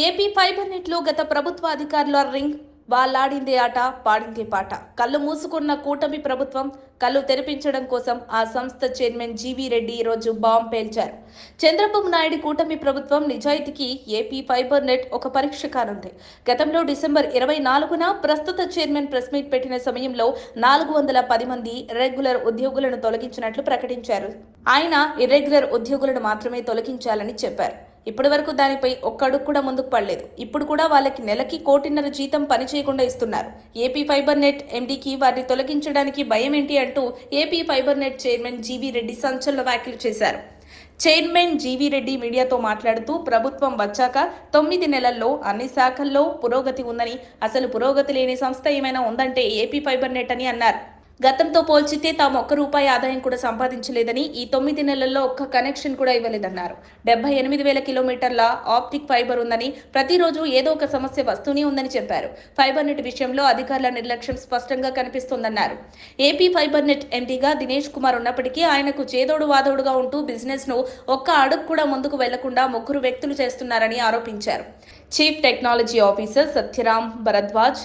AP fibre నెట్లో గత ప్రభుత్వ అధికారుల రింగ్ వాళ్ళాడిందే ఆట పాడిందే పాట. కళ్ళు మూసుకున్న కూటమి ప్రభుత్వం కళ్ళు తెరిపించడం కోసం ఆ సంస్థ చైర్మన్ జీవీ రెడ్డి ఈరోజు బాంబ్ పేల్చారు. చంద్రబాబు నాయుడు కూటమి ప్రభుత్వం నిజాయితీకి ఏపీ ఫైబర్ నెట్ ఒక పరీక్ష కానుంది. గతంలో డిసెంబర్ 24న ప్రస్తుత చైర్మన్ ప్రెస్ మీట్ పెట్టిన సమయంలో 410 మంది ఇర్రెగ్యులర్ ఉద్యోగులను తొలగించినట్లు ప్రకటించారు. ఆయన ఇర్రెగ్యులర్ ఉద్యోగులను మాత్రమే తొలగించాలని చెప్పారు. ఇప్పటి వరకు దానిపై ఒక్క అడుగు కూడా ముందుకు పడలేదు. ఇప్పుడు కూడా వాళ్ళకి నెలకి 1.5 కోటి జీతం పని చేయకుండా ఇస్తున్నారు. ఏపీ ఫైబర్ నెట్ ఎండీకి వారిని తొలగించడానికి భయం ఏంటి అంటూ AP fiber net chairman GV Reddy సంచలన వ్యాఖ్యలు చేశారు. చైర్మన్ జీవీ రెడ్డి మీడియాతో మాట్లాడుతూ ప్రభుత్వం వచ్చాక 9 నెలల్లో అన్ని శాఖల్లో పురోగతి ఉందని, అసలు పురోగతి లేని సంస్థ ఏమైనా ఉందంటే ఏపీ ఫైబర్ నెట్ అని అన్నారు. గతంతో పోల్చితే తాము ₹1 ఆదాయం కూడా సంపాదించలేదని, ఈ 9 నెలల్లో ఒక్క కనెక్షన్ కూడా ఇవ్వలేదన్నారు. 78,000 కిలోమీటర్ల ఆప్టిక్ ఫైబర్ ఉందని, ప్రతిరోజు ఏదో ఒక సమస్య వస్తూనే ఉందని చెప్పారు. ఫైబర్ నెట్ విషయంలో అధికారుల నిర్లక్ష్యం స్పష్టంగా కనిపిస్తోందన్నారు. ఏపీ ఫైబర్ నెట్ ఎండీగా దినేష్ కుమార్ ఉన్నప్పటికీ ఆయనకు చేదోడు వాదోడుగా ఉంటూ బిజినెస్ ను ఒక్క అడుగు కూడా ముందుకు వెళ్లకుండా 3 వ్యక్తులు చేస్తున్నారని ఆరోపించారు. Chief technology officer Satyaram Bharadwaj,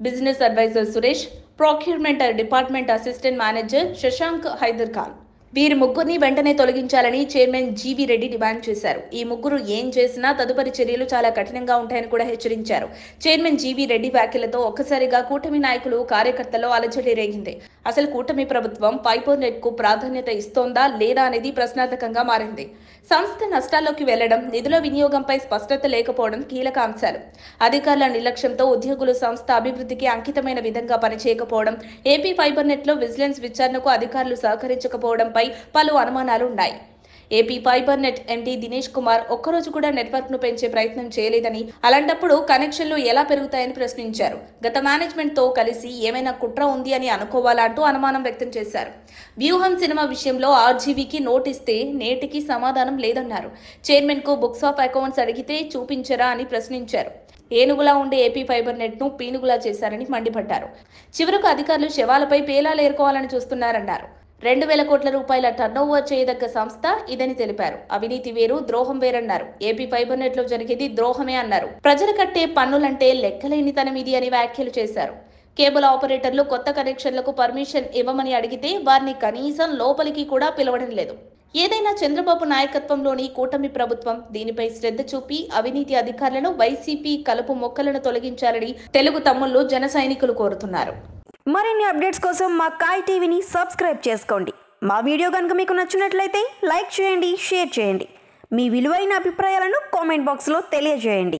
business advisor Suresh, procurement department assistant manager Shashank Haider Khan, వీరి 3 వెంటనే తొలగించాలని చైర్మన్ జీవీ రెడ్డి డిమాండ్ చేశారు. ఈ 3 ఏం చేసినా తదుపరి చర్యలు చాలా కఠినంగా ఉంటాయని కూడా హెచ్చరించారు. చైర్మన్ జీవీ రెడ్డి వ్యాఖ్యలతో ఒక్కసారిగా కూటమి నాయకులు, కార్యకర్తల్లో అలజడి రేగింది. అసలు కూటమి ప్రభుత్వం ఫైబర్ నెట్ కు ప్రాధాన్యత ఇస్తోందా లేదా అనేది ప్రశ్నార్థకంగా మారింది. సంస్థ నష్టాల్లోకి వెళ్లడం, నిధుల వినియోగంపై స్పష్టత లేకపోవడం కీలక అంశాలు. అధికారుల నిర్లక్ష్యంతో ఉద్యోగులు సంస్థ అభివృద్ధికి అంకితమైన విధంగా పనిచేయకపోవడం, ఏపీ ఫైబర్ నెట్ లో విజిలెన్స్ విచారణకు అధికారులు సహకరించకపోవడంపై పలు అనుమానాలు ఉన్నాయి. AP fiber net MD Dinesh Kumar ఒక్కరోజు కూడా నెట్వర్క్ ను పెంచే ప్రయత్నం చేయలేదని, అలాంటప్పుడు కనెక్షన్లు ఎలా పెరుగుతాయని ప్రశ్నించారు. గత మేనేజ్మెంట్ తో కలిసి ఏమైనా కుట్ర ఉంది అని అనుకోవాలా అంటూ అనుమానం వ్యక్తం చేశారు. వ్యూహం సినిమా విషయంలో ఆర్జీవీకి నోటిస్తే నేటికి సమాధానం లేదన్నారు. చైర్మన్ కు బుక్స్ ఆఫ్ అకౌంట్స్ అడిగితే చూపించరా అని ప్రశ్నించారు. ఏనుగులా ఉండే ఏపీ ఫైబర్ నెట్ ను పీనుగులా చేశారని మండిపడ్డారు. చివరకు అధికారులు శవాలపై పేలాలు ఏరుకోవాలని చూస్తున్నారన్నారు. 2,000 కోట్ల రూపాయల టర్నోవర్ చేయదగ్గ సంస్థ ఇదని తెలిపారు. అవినీతి వేరు, ద్రోహం వేరన్నారు. ఏపీ ఫైబర్ నెట్ లో జరిగేది ద్రోహమే అన్నారు. ప్రజలు కట్టే పన్నులంటే లెక్కలేనితనం ఇది అని వ్యాఖ్యలు చేశారు. కేబుల్ ఆపరేటర్లు కొత్త కనెక్షన్లకు పర్మిషన్ ఇవ్వమని అడిగితే వారిని కనీసం లోపలికి కూడా పిలవడం లేదు. ఏదైనా చంద్రబాబు నాయకత్వంలోని కూటమి ప్రభుత్వం దీనిపై శ్రద్ధ చూపి అవినీతి అధికారులను, వైసీపీ కలుపు మొక్కలను తొలగించాలని తెలుగు తమ్ముళ్లు, జన సైనికులు కోరుతున్నారు. మరిన్ని అప్డేట్స్ కోసం మా కాయ్ టీవీని సబ్స్క్రైబ్ చేసుకోండి. మా వీడియో కనుక మీకు నచ్చినట్లయితే లైక్ చేయండి, షేర్ చేయండి. మీ విలువైన అభిప్రాయాలను కామెంట్ బాక్స్లో తెలియజేయండి.